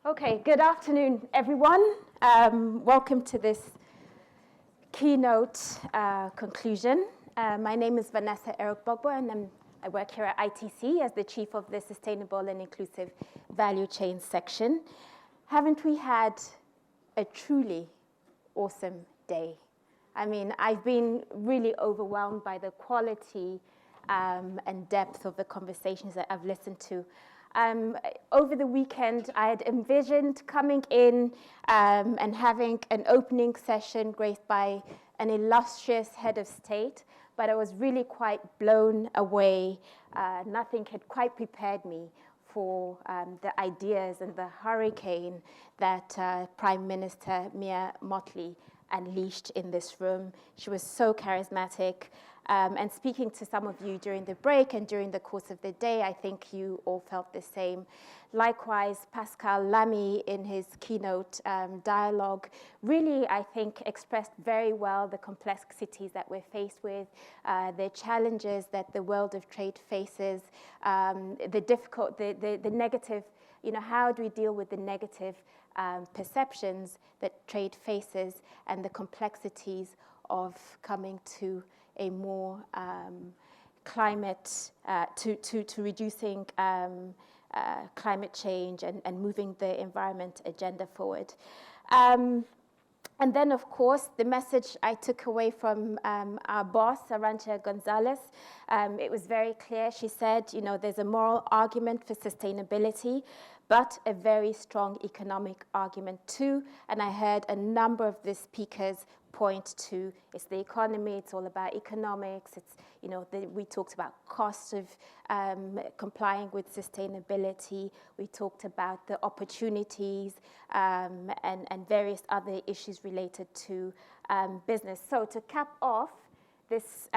Okay, good afternoon, everyone. Welcome to this keynote conclusion. My name is Vanessa Erogbogbo, and I work here at ITC as the Chief of the Sustainable and Inclusive Value Chain section. Haven't we had a truly awesome day? I mean, I've been really overwhelmed by the quality and depth of the conversations that I've listened to. Over the weekend, I had envisioned coming in and having an opening session graced by an illustrious head of state, but I was really quite blown away. Nothing had quite prepared me for the ideas and the hurricane that Prime Minister Mia Mottley unleashed in this room. She was so charismatic. And speaking to some of you during the break and during the course of the day, I think you all felt the same. Likewise, Pascal Lamy, in his keynote dialogue, really, I think, expressed very well the complexities that we're faced with, the challenges that the world of trade faces, the negative, how do we deal with the negative perceptions that trade faces and the complexities of coming to a more climate, to reducing climate change and moving the environment agenda forward. And then, of course, the message I took away from our boss, Arantxa Gonzalez, it was very clear. She said, there's a moral argument for sustainability, but a very strong economic argument too. And I heard a number of the speakers point to it's the economy, it's all about economics, it's, we talked about costs of complying with sustainability, we talked about the opportunities and various other issues related to business. So to cap off this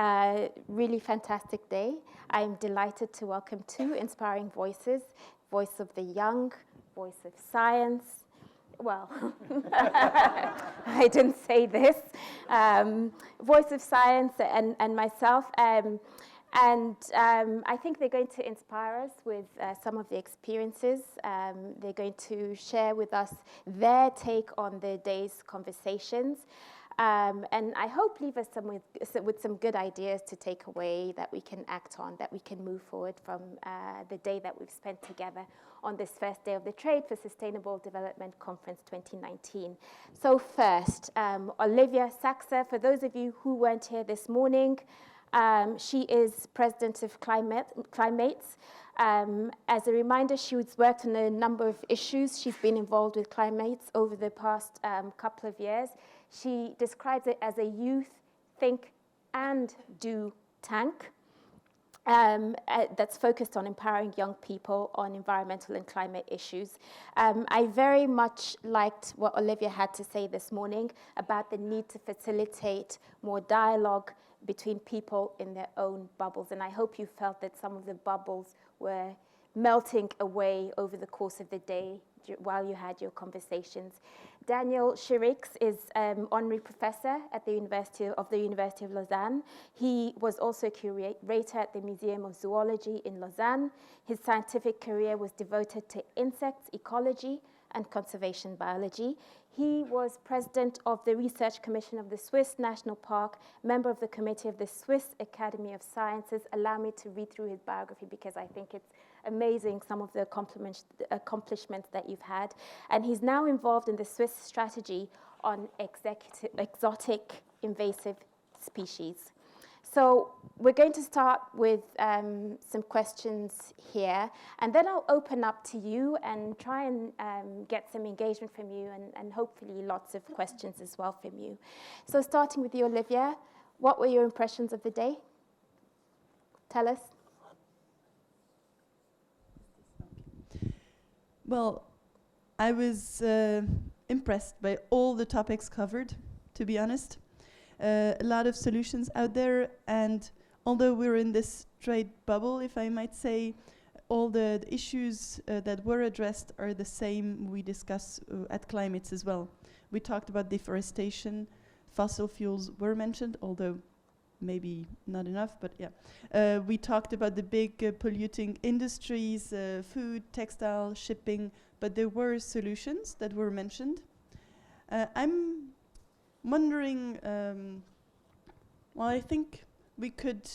really fantastic day, I'm delighted to welcome two inspiring voices, voice of the young, voice of science. Well, I didn't say this. Voice of Science and myself. And I think they're going to inspire us with some of the experiences. They're going to share with us their take on the day's conversations. And I hope leave us with some good ideas to take away that we can act on, that we can move forward from the day that we've spent together on this first day of the Trade for Sustainable Development Conference 2019. So first, Olivia Saxer, for those of you who weren't here this morning, she is president of Climates. As a reminder, she's worked on a number of issues. She's been involved with Climates over the past couple of years. She describes it as a youth think and do tank that's focused on empowering young people on environmental and climate issues. I very much liked what Olivia had to say this morning about the need to facilitate more dialogue between people in their own bubbles. And I hope you felt that some of the bubbles were melting away over the course of the day while you had your conversations. Daniel Cherix is honorary professor at the University of Lausanne. He was also a curator at the Museum of Zoology in Lausanne. His scientific career was devoted to insects, ecology, and conservation biology. He was president of the Research Commission of the Swiss National Park, member of the committee of the Swiss Academy of Sciences. Allow me to read through his biography because I think it's amazing some of the accomplishments that you've had. And he's now involved in the Swiss strategy on exotic invasive species. So we're going to start with some questions here, and then I'll open up to you and try and get some engagement from you and hopefully lots of questions as well from you. So starting with you, Olivia, what were your impressions of the day? Tell us. Well, I was impressed by all the topics covered, to be honest. A lot of solutions out there, and although we're in this trade bubble, if I might say, all the issues that were addressed are the same we discuss at Climates as well. We talked about deforestation, fossil fuels were mentioned, although maybe not enough, but yeah. We talked about the big polluting industries, food, textile, shipping, but there were solutions that were mentioned. I'm wondering, well, I think we could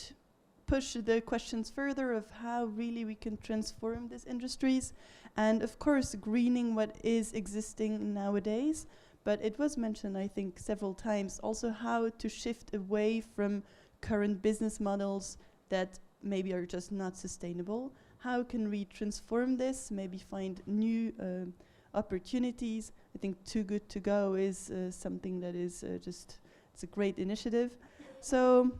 push the questions further of how really we can transform these industries, and of course greening what is existing nowadays. But it was mentioned, I think, several times also how to shift away from current business models that maybe are just not sustainable. How can we transform this, maybe find new opportunities? I think Too Good To Go is something that is it's a great initiative. So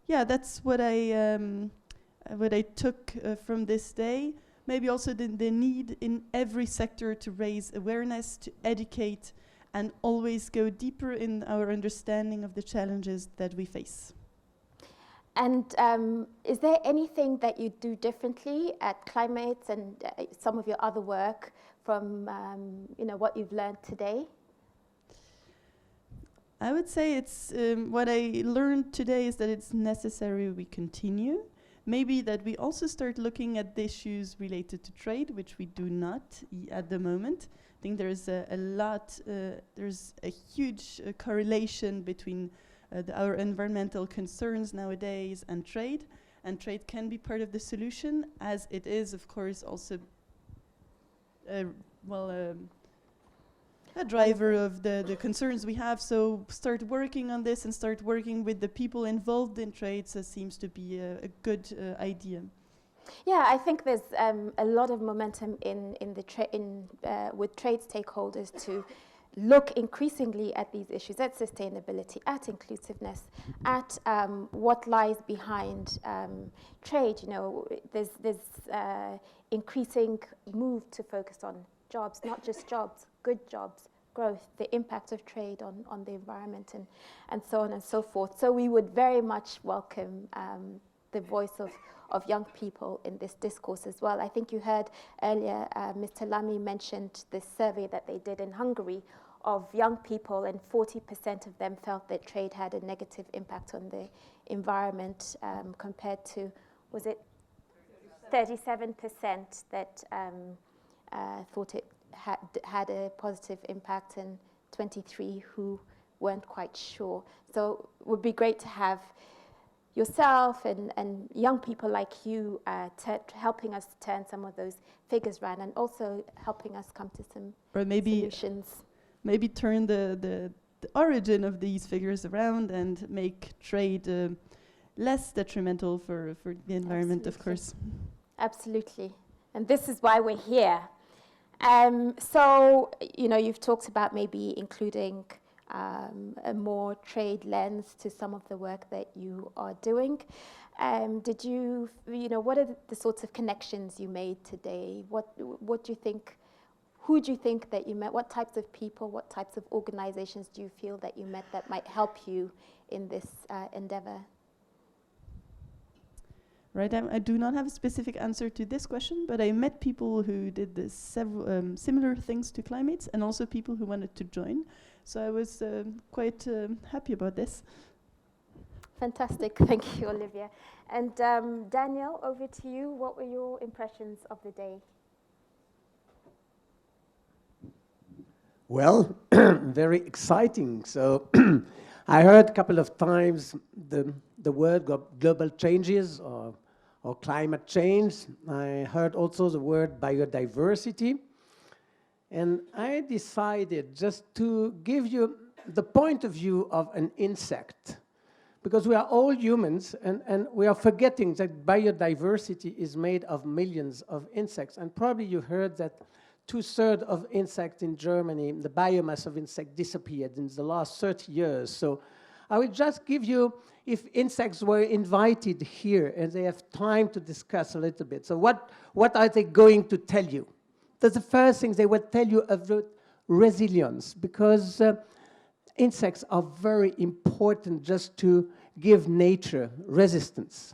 yeah, that's what I took from this day. Maybe also the need in every sector to raise awareness, to educate, and always go deeper in our understanding of the challenges that we face. And is there anything that you do differently at Climates and some of your other work from what you've learned today? I would say it's what I learned today is that it's necessary we continue. Maybe that we also start looking at the issues related to trade, which we do not at the moment. I think there's there's a huge correlation between our environmental concerns nowadays and trade can be part of the solution, as it is, of course, also a driver of the concerns we have. So start working on this and start working with the people involved in trade, so seems to be a good idea. Yeah, I think there's a lot of momentum with trade stakeholders to look increasingly at these issues, at sustainability, at inclusiveness, at what lies behind trade. You know, there's increasing move to focus on jobs, not just jobs, good jobs, growth, the impact of trade on the environment, and so on and so forth. So we would very much welcome the voice of young people in this discourse as well. I think you heard earlier Mr. Lamy mentioned this survey that they did in Hungary of young people, and 40% of them felt that trade had a negative impact on the environment, compared to, was it 37% that thought it had a positive impact, and 23 who weren't quite sure. So it would be great to have yourself and young people like you helping us turn some of those figures around, and also helping us come to some solutions. Maybe turn the origin of these figures around and make trade less detrimental for the environment, of course. Absolutely. And this is why we're here. So, you've talked about maybe including a more trade lens to some of the work that you are doing. What are the sorts of connections you made today? What do you think? Who do you think that you met? What types of people, what types of organizations do you feel that you met that might help you in this endeavor? Right, I do not have a specific answer to this question, but I met people who did several similar things to Climates, and also people who wanted to join. So I was quite happy about this. Fantastic, thank you, Olivia. And Daniel, over to you. What were your impressions of the day? Well, very exciting. So I heard a couple of times the word global changes or climate change. I heard also the word biodiversity. And I decided just to give you the point of view of an insect, because we are all humans, and we are forgetting that biodiversity is made of millions of insects. And probably you heard that 2/3 of insects in Germany, the biomass of insects disappeared in the last 30 years. So I will just give you, if insects were invited here and they have time to discuss a little bit. So what are they going to tell you? That's the first thing they will tell you about resilience, because insects are very important just to give nature resistance.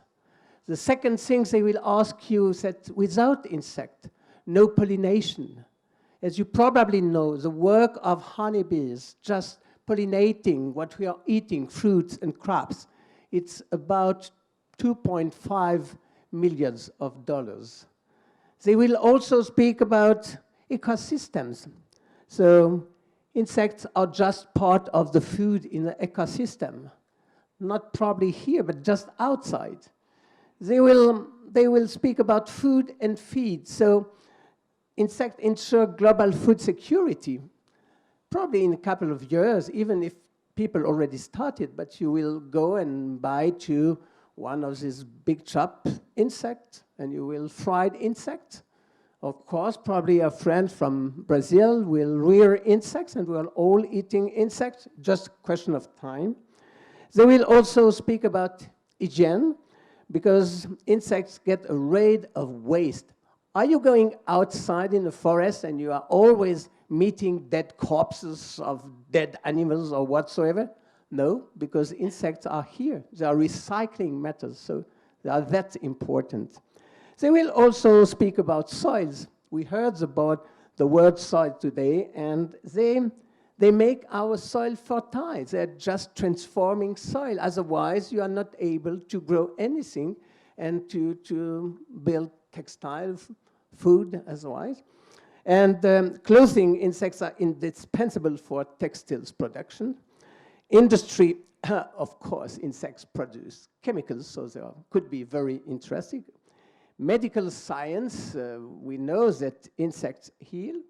The second thing they will ask you is that without insect, no pollination. As you probably know, the work of honeybees, just pollinating what we are eating, fruits and crops, it's about $2.5 million. They will also speak about ecosystems. So insects are just part of the food in the ecosystem, not probably here, but just outside. They will speak about food and feed. So insects ensure global food security, probably in a couple of years, even if people already started, but you will go and buy to one of these big chop insects, and you will fried insect. Of course, probably a friend from Brazil will rear insects, and we're all eating insects, just a question of time. They will also speak about hygiene, because insects get a raid of waste. Are you going outside in the forest and you are always meeting dead corpses of dead animals or whatsoever? No, because insects are here. They are recycling matters, so they are that important. They will also speak about soils. We heard about the word soil today, and they make our soil fertile. They're just transforming soil. Otherwise, you are not able to grow anything and to build textile food otherwise. And clothing, insects are indispensable for textiles production. Industry, of course, insects produce chemicals, so they could be very interesting. Medical science, we know that insects heal.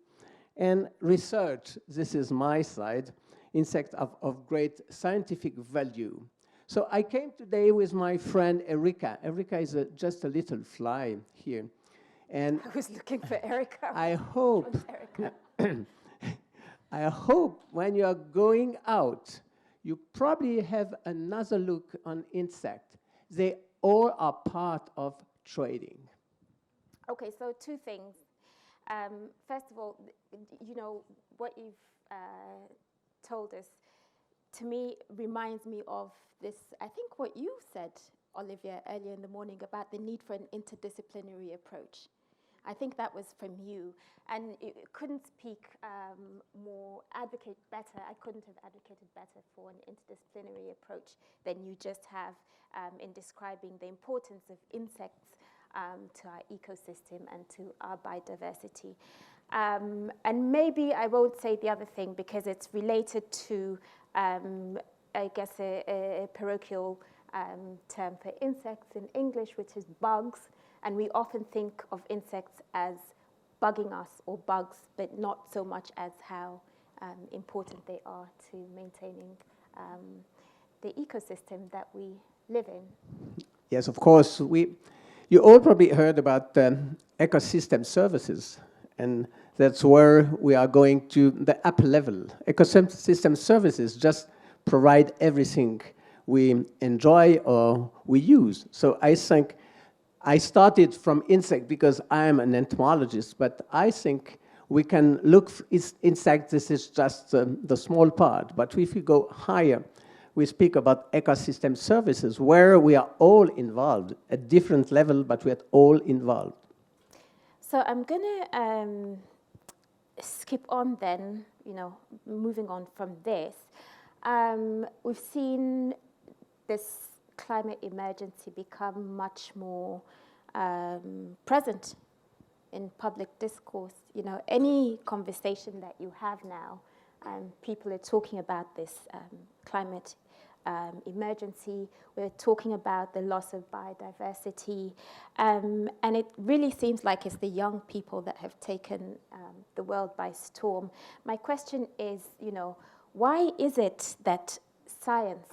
And research, this is my side, insects of great scientific value. So I came today with my friend Erika. Erika is just a little fly here. And I was looking for Erika. I hope, I hope when you are going out, you probably have another look on insect. They all are part of trading. Okay, so two things. First of all, you know, what you've told us, to me, reminds me of this, I think what you said, Olivia, earlier in the morning about the need for an interdisciplinary approach. I think that was from you. And it couldn't speak advocate better. I couldn't have advocated better for an interdisciplinary approach than you just have in describing the importance of insects to our ecosystem and to our biodiversity. And maybe I won't say the other thing because it's related to, I guess, a parochial term for insects in English, which is bugs. And we often think of insects as bugging us or bugs, but not so much as how important they are to maintaining the ecosystem that we live in. Yes, of course. You all probably heard about ecosystem services, and that's where we are going to the upper level. Ecosystem services just provide everything we enjoy or we use. So I think I started from insect because I am an entomologist, but I think we can look insect. This is just the small part. But if we go higher, we speak about ecosystem services, where we are all involved at different level, but we are all involved. So I'm going to skip on then, moving on from this. We've seen this climate emergency become much more present in public discourse. Any conversation that you have now, people are talking about this climate emergency. We're talking about the loss of biodiversity. And it really seems like it's the young people that have taken the world by storm. My question is, why is it that science,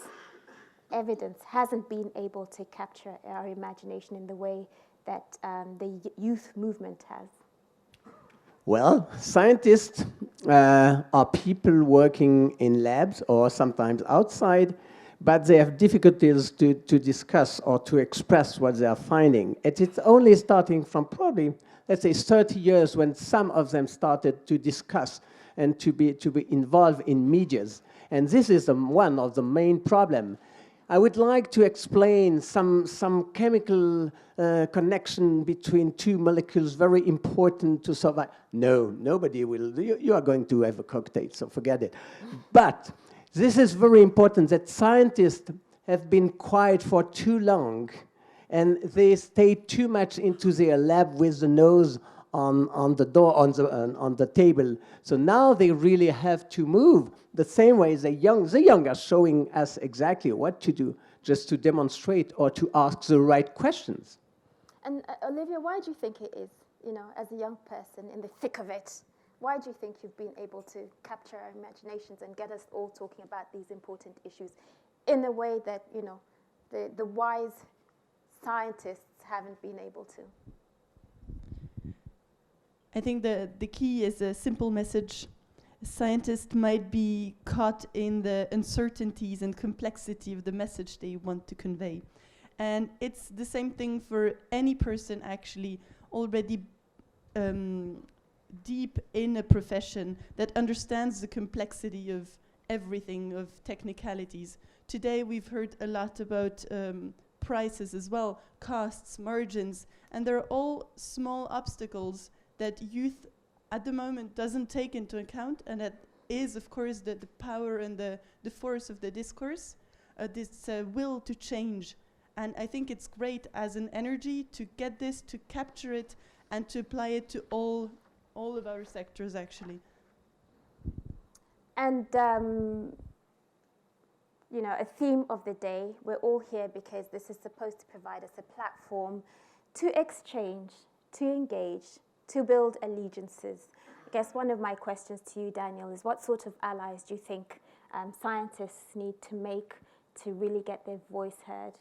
evidence, hasn't been able to capture our imagination in the way that the youth movement has? Well, scientists are people working in labs or sometimes outside, but they have difficulties to discuss or to express what they are finding. It's only starting from probably, let's say, 30 years when some of them started to discuss and to be involved in medias. And this is one of the main problems. I would like to explain some chemical connection between two molecules, very important to survive. No, nobody will. You are going to have a cocktail, so forget it. But this is very important, that scientists have been quiet for too long, and they stay too much into their lab with the nose on the door, on the table. So now they really have to move the same way the young are showing us exactly what to do, just to demonstrate or to ask the right questions. And Olivia, why do you think it is, you know, as a young person in the thick of it, why do you think you've been able to capture our imaginations and get us all talking about these important issues in a way that, you know, the wise scientists haven't been able to? I think the key is a simple message. Scientists might be caught in the uncertainties and complexity of the message they want to convey. And it's the same thing for any person actually already deep in a profession that understands the complexity of everything, of technicalities. Today we've heard a lot about prices as well, costs, margins, and they're all small obstacles that youth at the moment doesn't take into account, and that is of course the power and the force of the discourse, this will to change. And I think it's great as an energy to get this, to capture it, and to apply it to all of our sectors actually. And you know, a theme of the day, we're all here because this is supposed to provide us a platform to exchange, to engage, to build allegiances. I guess one of my questions to you, Daniel, is what sort of allies do you think scientists need to make to really get their voice heard?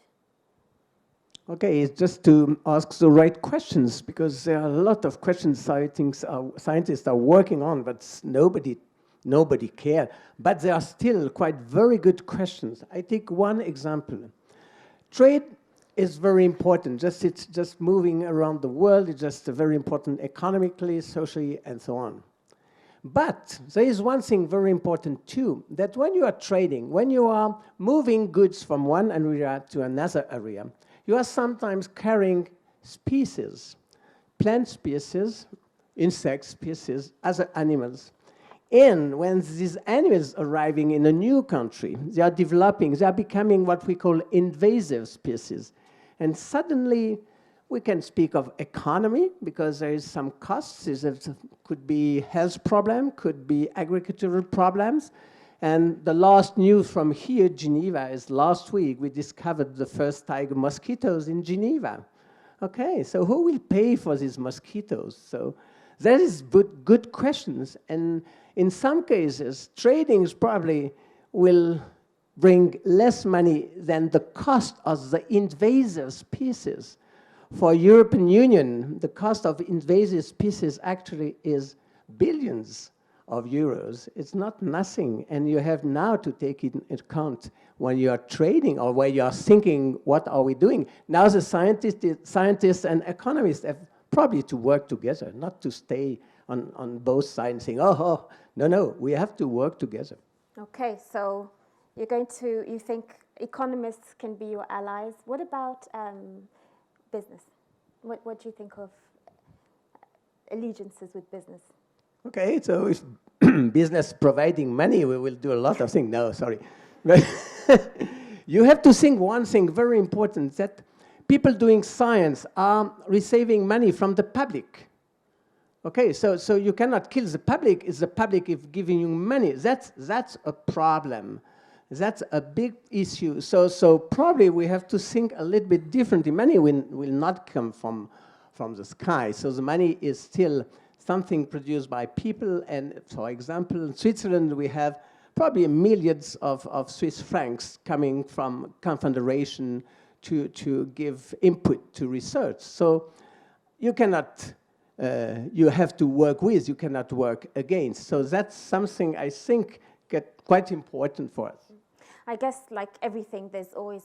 Okay, it's just to ask the right questions, because there are a lot of questions scientists are working on, but nobody cares. But there are still quite very good questions. I take one example. Trade is very important. It's just moving around the world. It's just very important economically, socially, and so on. But there is one thing very important too, that when you are trading, when you are moving goods from one area to another area, you are sometimes carrying species, plant species, insect species, other animals. And when these animals are arriving in a new country, they are developing, they are becoming what we call invasive species. And suddenly, we can speak of economy, because there is some costs. It could be health problem, could be agricultural problems. And the last news from here, Geneva, is last week we discovered the first tiger mosquitoes in Geneva. Okay, so who will pay for these mosquitoes? So that is good questions. And in some cases, trading probably will bring less money than the cost of the invasive species. For European Union, the cost of invasive species actually is billions of euros. It's not nothing, and you have now to take it into account when you are trading or when you are thinking, what are we doing? Now the scientists and economists have probably to work together, not to stay on both sides saying, no, we have to work together. Okay, so you think economists can be your allies. What about business? What do you think of allegiances with business? Okay, so if business providing money, we will do a lot of things. No, sorry. But you have to think one thing very important, that people doing science are receiving money from the public. Okay, so you cannot kill the public if the public is giving you money. That's a problem. That's a big issue. So probably we have to think a little bit differently. Money will not come from the sky. So the money is still something produced by people. And for example, in Switzerland, we have probably millions of Swiss francs coming from Confederation to give input to research. So you cannot, you have to work with, you cannot work against. So that's something I think quite important for us. I guess, like everything, there's always,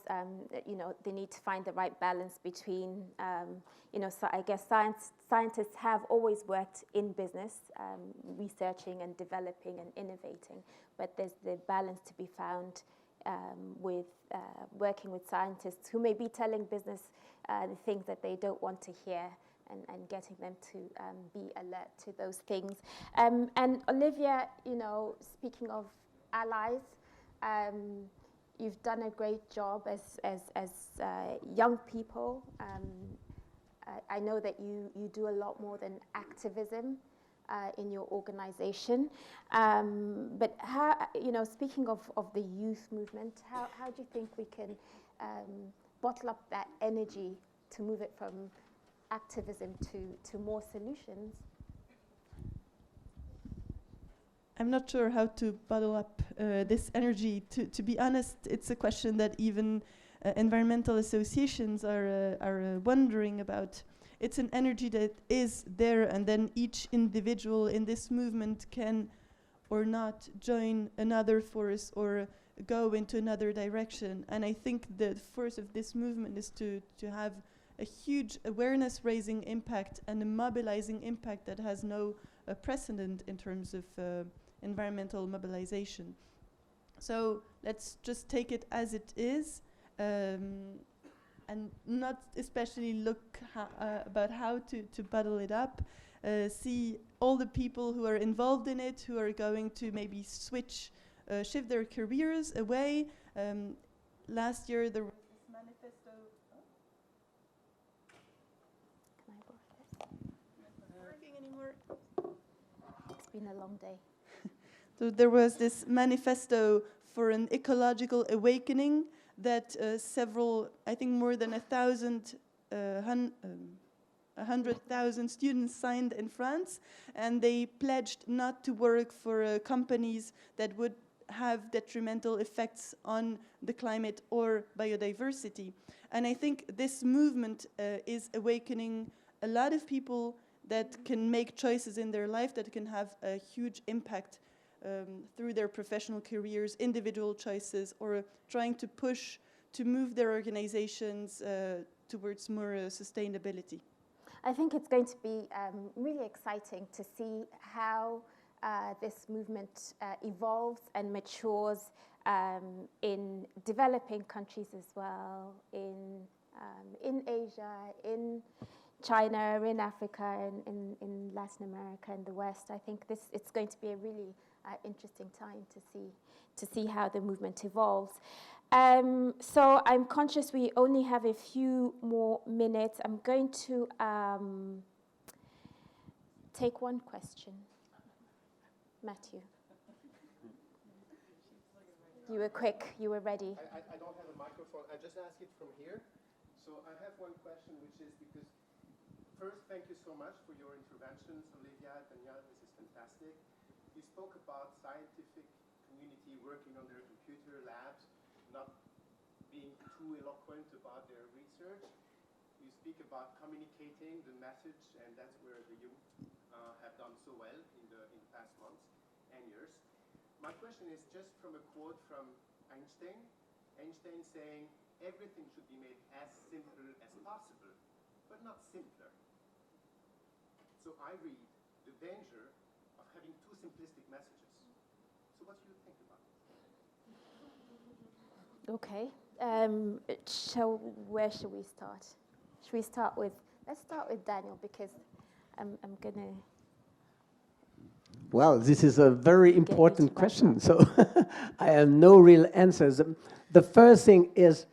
they need to find the right balance between, so I guess scientists have always worked in business, researching and developing and innovating, but there's the balance to be found with working with scientists who may be telling business the things that they don't want to hear, and getting them to be alert to those things. And Olivia, speaking of allies, you've done a great job as young people. I know that you do a lot more than activism in your organization. But how, speaking of the youth movement, how do you think we can bottle up that energy to move it from activism to more solutions? I'm not sure how to bottle up this energy. To be honest, it's a question that even environmental associations are wondering about. It's an energy that is there, and then each individual in this movement can or not join another force or go into another direction. And I think the force of this movement is to have a huge awareness-raising impact and a mobilizing impact that has no precedent in terms of environmental mobilization. So let's just take it as it is, and not especially look about how to bottle it up. See all the people who are involved in it, who are going to maybe shift their careers away. Last year there was this manifesto. Can I borrow this? It's not working anymore. It's been a long day. So there was this manifesto for an ecological awakening that several, I think more than 100,000 students signed in France, and they pledged not to work for companies that would have detrimental effects on the climate or biodiversity. And I think this movement is awakening a lot of people that can make choices in their life that can have a huge impact through their professional careers, individual choices, or trying to push to move their organizations towards more sustainability. I think it's going to be really exciting to see how this movement evolves and matures in developing countries as well, in Asia, in China, in Africa, in Latin America, in the West. I think it's going to be a really interesting time to see how the movement evolves. So I'm conscious we only have a few more minutes. I'm going to take one question. Matthew. You were quick, you were ready. I don't have a microphone, I just ask it from here. So I have one question, which is because, first, thank you so much for your interventions, Olivia, Danielle, this is fantastic. You spoke about scientific community working on their computer labs, not being too eloquent about their research. You speak about communicating the message, and that's where the youth have done so well in the past months and years. My question is just from a quote from Einstein. Einstein saying, everything should be made as simple as possible, but not simpler. So I read the danger of having too simplistic messages. So what do you think about it? Okay. Where should we start? Should we start with, let's start with Daniel, because I'm going to... Well, this is a very important question, so I have no real answers. The first thing is,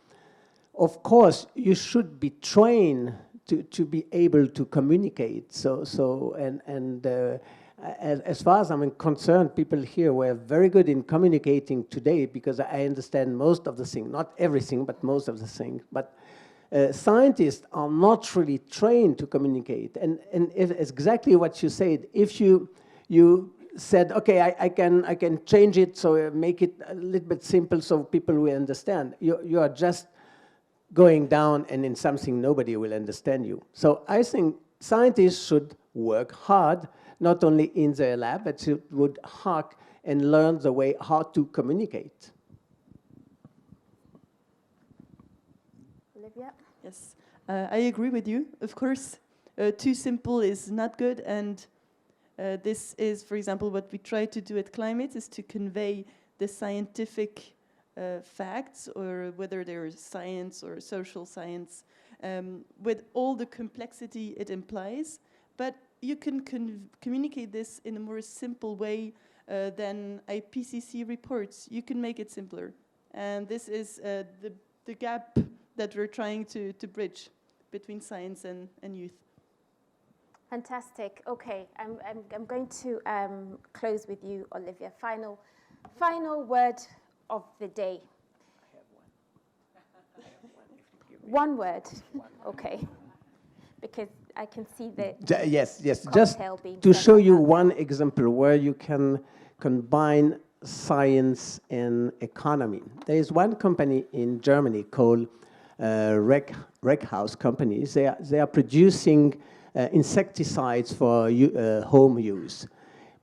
of course, you should be trained to be able to communicate. As far as I'm concerned, people here were very good in communicating today because I understand most of the thing, not everything, but most of the thing. But scientists are not really trained to communicate. And if it's exactly what you said. If you said, okay, I can change it, so make it a little bit simple so people will understand. You are just going down and in something nobody will understand you. So I think scientists should work hard, not only in their lab, but would hark and learn the way how to communicate. Olivia? Yes, I agree with you. Of course, too simple is not good, and this is, for example, what we try to do at Climate, is to convey the scientific facts, or whether they're science or social science, with all the complexity it implies. But you can communicate this in a more simple way than IPCC reports. You can make it simpler. And this is the gap that we're trying to bridge. between science and youth. Fantastic. Okay, I'm going to close with you, Olivia. Final word of the day. I have one. One word. Okay. Because I can see the Yes, just cocktail being to set show up you out one there. example where you can combine science and economy. There is one company in Germany called House companies. They are producing insecticides for home use.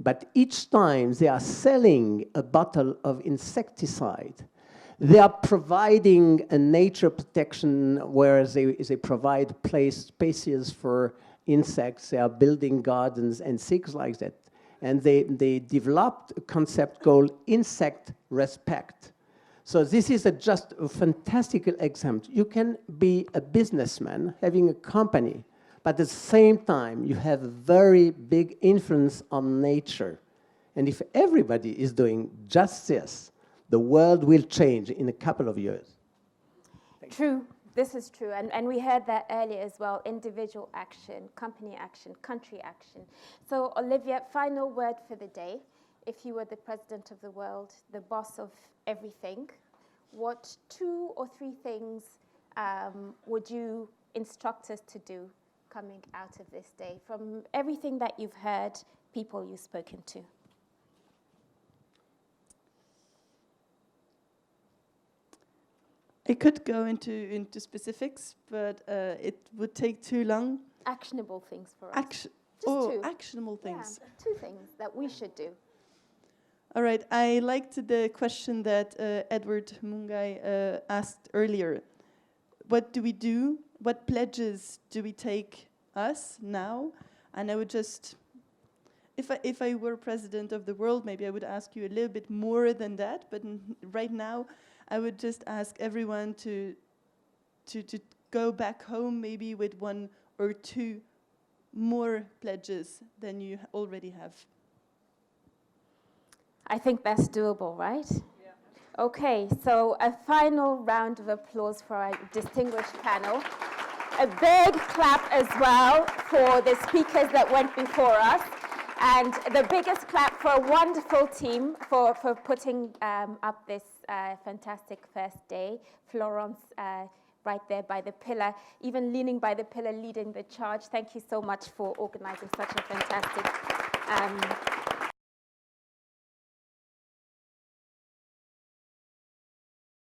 But each time they are selling a bottle of insecticide, they are providing a nature protection where they provide spaces for insects. They are building gardens and things like that. And they developed a concept called insect respect. So this is just a fantastic example. You can be a businessman having a company, but at the same time, you have a very big influence on nature. And if everybody is doing just this, the world will change in a couple of years. True. This is true. And we heard that earlier as well. Individual action, company action, country action. So, Olivia, final word for the day. If you were the president of the world, the boss of everything, what 2 or 3 things would you instruct us to do coming out of this day from everything that you've heard, people you've spoken to? I could go into specifics, but it would take too long. Actionable things for us. Just 2. Actionable things. Yeah, 2 things that we should do. All right, I liked the question that Edward Mungai asked earlier. What do we do? What pledges do we take us now? And I would just, if I were president of the world, maybe I would ask you a little bit more than that. But right now, I would just ask everyone to go back home maybe with 1 or 2 more pledges than you already have. I think that's doable, right? Yeah. Okay, so a final round of applause for our distinguished panel. A big clap as well for the speakers that went before us. And the biggest clap for a wonderful team for putting up this fantastic first day. Florence, right there by the pillar, even leaning by the pillar, leading the charge. Thank you so much for organizing such a fantastic